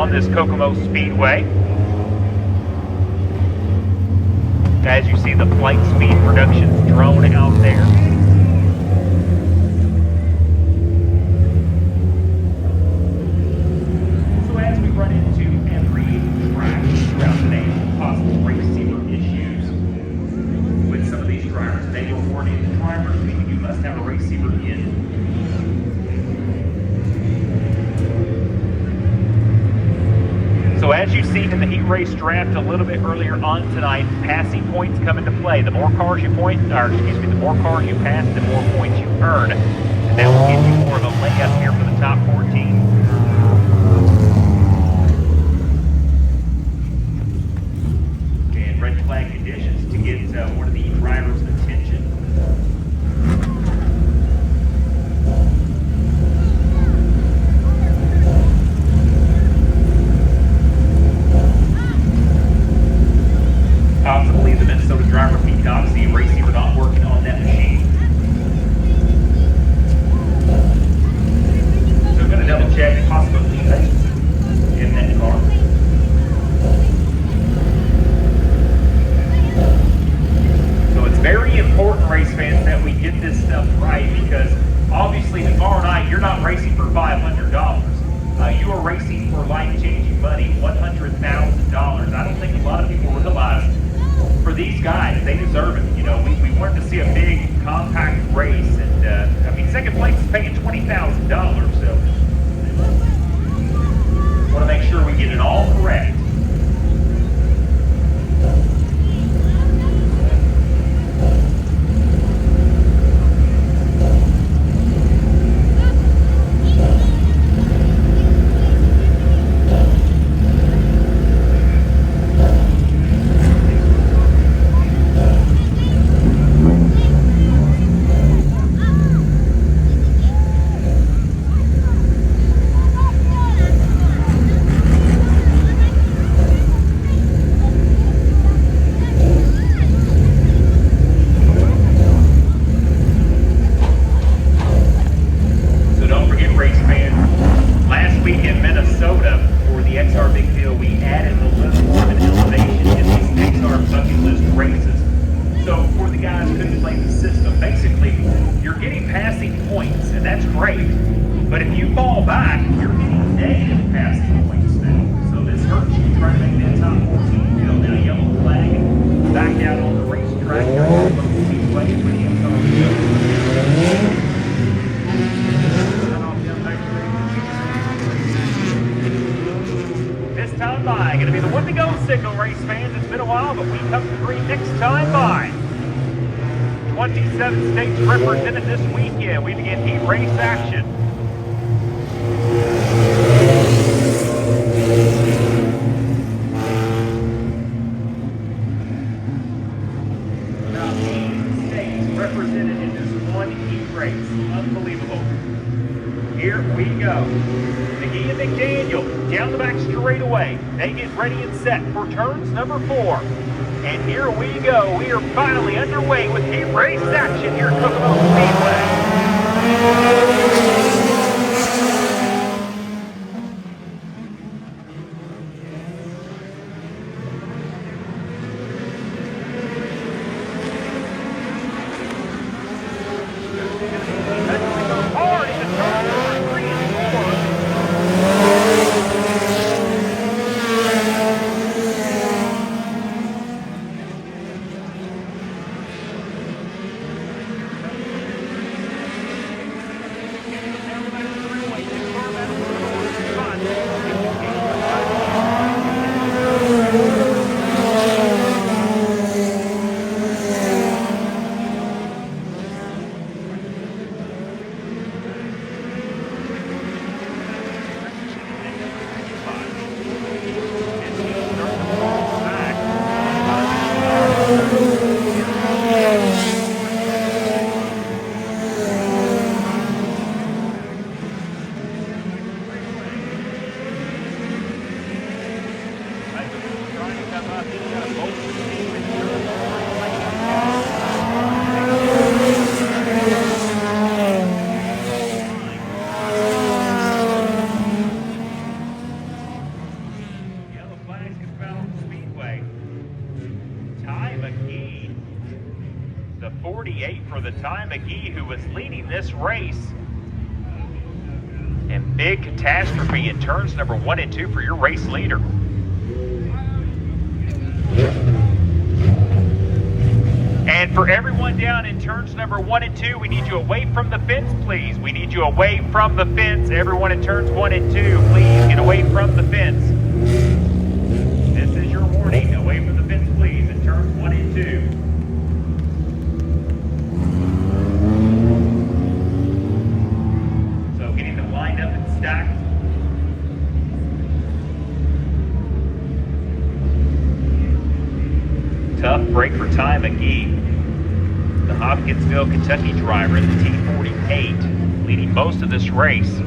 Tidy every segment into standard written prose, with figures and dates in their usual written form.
on this Kokomo Speedway. As you see the Flight Speed Productions drone out there. So as we run into every track throughout the nation, possible receiver issues with some of these drivers, they were warning the drivers, meaning you must have a receiver in. So as you've seen in the heat race draft a little bit earlier on tonight, passing points come into play. The more cars you the more cars you pass, the more points you earn. And that will give you more of a layup here for the top 14. And red flag conditions to get one of the drivers' attention. Possibly the Minnesota driver feed, obviously a receiver not working on that machine. So I'm going to double check possible defects in that car. So it's very important, race fans, that we get this stuff right, because obviously tomorrow night you're not racing for $500. You are racing for life-changing money, $100,000. I don't think a lot of people realize. For these guys, they deserve it. You know, we wanted to see a big, compact race, and I mean, second place is paying $20,000, so want to make sure we get it all correct. Going to be the one to go signal, race fans. It's been a while, but we come to green next time by. 27 states represented this weekend. We begin heat race action. About 8 states represented in this one heat race. Unbelievable. Here we go. McGee and McDaniel down the back straightaway. They get ready and set for turns number 4. And here we go. We are finally underway with heat race action here at Kokomo Speedway. 10:48 for the Ty McGee, who was leading this race. And big catastrophe in turns number 1 and 2 for your race leader. And for everyone down in turns number 1 and 2, we need you away from the fence, please. We need you away from the fence. Everyone in turns 1 and 2, please get away from the fence. This is your warning. Away from the fence, please, in turns 1 and 2. So getting them lined up and stacked. Tough break for Ty McGee, the Hopkinsville, Kentucky driver in the T48, leading most of this race. I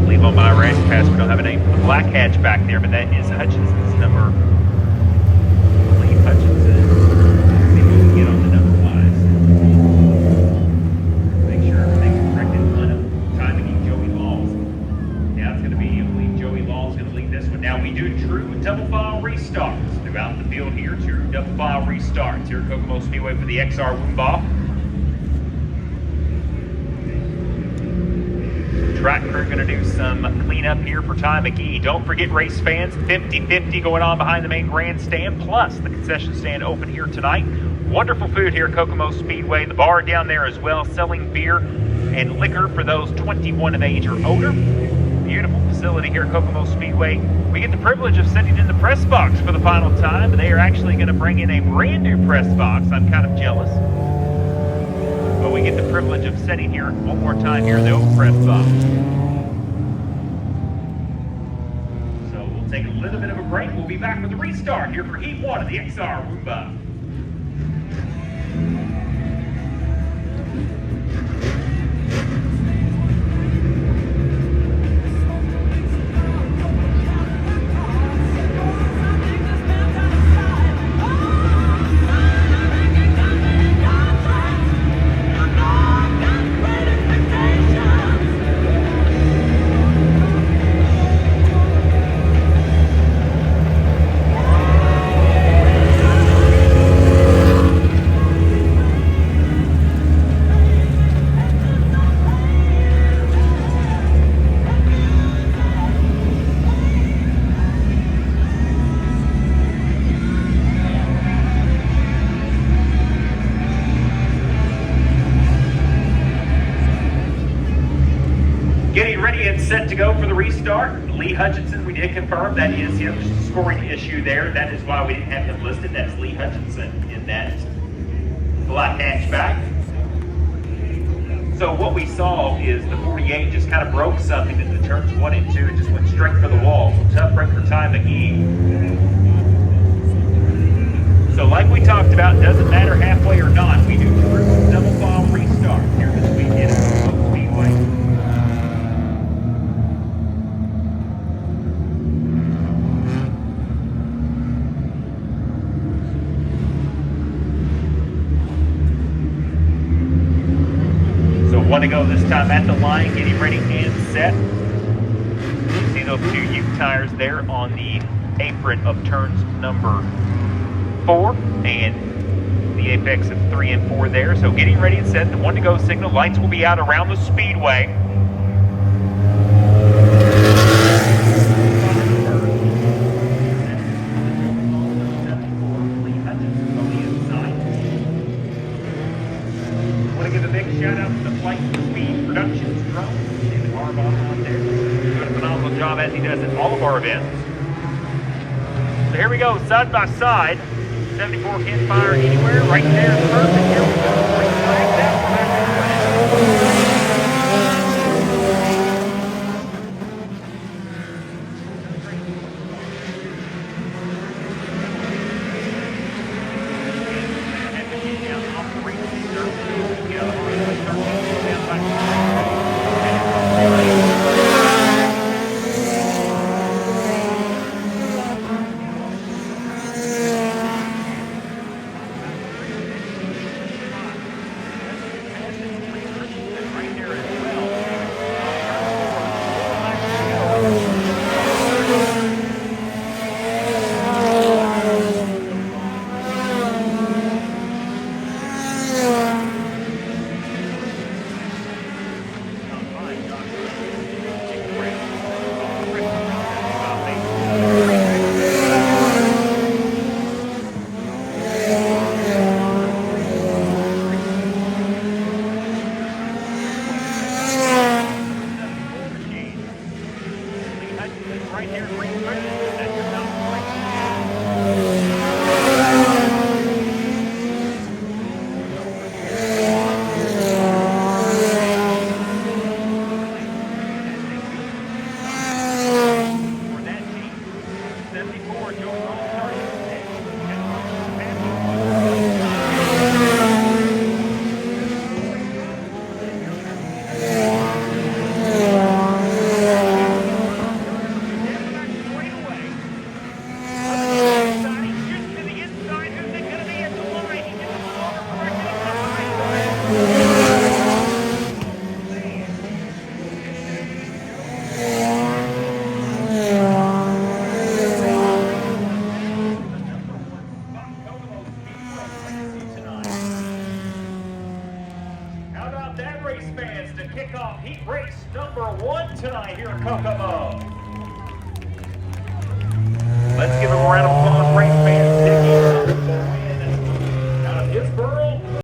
believe on my race pass we don't have a name for the black hatch back there, but that is Hutchinson's number. I believe Hutchinson. Let's see if we can get on the number wise. Make sure everything's correct in front of Ty McGee, Joey Laws. Now it's going to be, I believe Joey Law is going to lead this one. Now we do true double file restarts throughout the field here. True double file restarts here at Kokomo Speedway for the XR Woombah. Track crew going to do some cleanup here for Ty McGee. Don't forget, race fans, 50-50 going on behind the main grandstand, plus the concession stand open here tonight. Wonderful food here at Kokomo Speedway. The bar down there as well, selling beer and liquor for those 21 of age or older. Beautiful facility here at Kokomo Speedway. We get the privilege of sitting in the press box for the final time. They are actually going to bring in a brand new press box. I'm kind of jealous. But we get the privilege of sitting here one more time here in the old press box. So we'll take a little bit of a break. We'll be back with the restart here for Heat 1 of the XR Woomba. Set to go for the restart. Lee Hutchinson, we did confirm that is him. Just a scoring issue there. That is why we didn't have him listed. That's Lee Hutchinson in that black hatchback. So what we saw is the 48 just kind of broke something in the turns 1 and 2 and just went straight for the wall. So tough break for Ty McGee. So like we talked about, doesn't matter halfway or not, we do true double file restart here this weekend at Kokomo Speedway. Want to go this time at the line, getting ready and set. You see those two U tires there on the apron of turns number 4 and the apex of 3 and 4 there. So getting ready and set. The 1 to go signal. Lights will be out around the speedway. Shout out to the Flight Speed Productions drone and Arbon on there. Doing a phenomenal job as he does at all of our events. So here we go, side by side. 74 can't fire anywhere. Right there is perfect. Here we go. Green flag down for that. right here in Reid Christensen at your mountain racing. For that team, 74 Joe Roll starting at 10. How about that, race fans, to kick off heat race number 1 tonight here in Kokomo? Let's give them a round of applause, race fans.